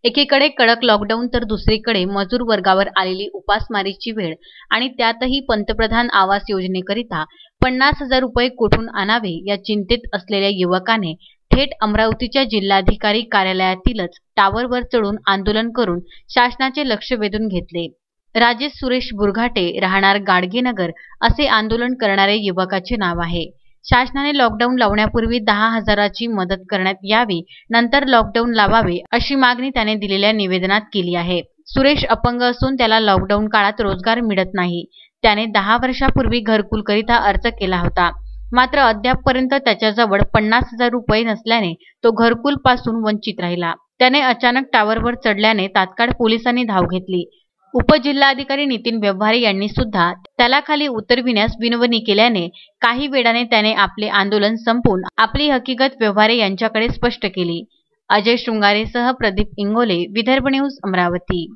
एकीकडे कडक लॉकडाऊन तर दुसरीकडे मजूर वर्गावर आलेली उपासमारीची वेळ आणि त्यातही पंतप्रधान आवास योजनेकरिता 50,000 रुपये कुठून आणावे या चिंतेत असलेल्या युवकाने थेट अमरावतीच्या जिल्हाधिकारी कार्यालयातीलच टावरवर चढून आंदोलन करून शासनाचे लक्ष वेधून घेतले। राजेश सुरेश बुरघाटे राहणार गाडगेनगर असे आंदोलन करणारे युवकाचे नाव आहे। शासनाने लॉकडाऊन लावण्यापूर्वी 10,000ची मदत करण्यात यावी, नंतर लॉकडाऊन लावावे अशी मागणी त्याने दिलेल्या निवेदनात केली आहे। सुरेश अपंग असून त्याला लॉकडाऊन काळात रोजगार मिळत नाही। त्याने 10 वर्षापूर्वी घरकुल करिता अर्ज केला होता, मात्र अद्यापपर्यंत त्याच्याजवळ 50,000 रुपये नसल्याने तो घरकुल पासून वंचित राहिला। त्याने अचानक टावरवर चढल्याने तात्काळ पोलिसांनी धाव घेतली। उपजिल्हाधिकारी नितीन व्यवहारे यांनी सुद्धा त्याला खाली उतरविण्यास विनवणी केल्याने काही वेळाने त्याने आपले आंदोलन संपवून आपली हकीकत व्यवहारे यांच्याकडे स्पष्ट केली। अजय शृंगारेसह प्रदीप इंगोले, विदर्भ न्यूज, अमरावती।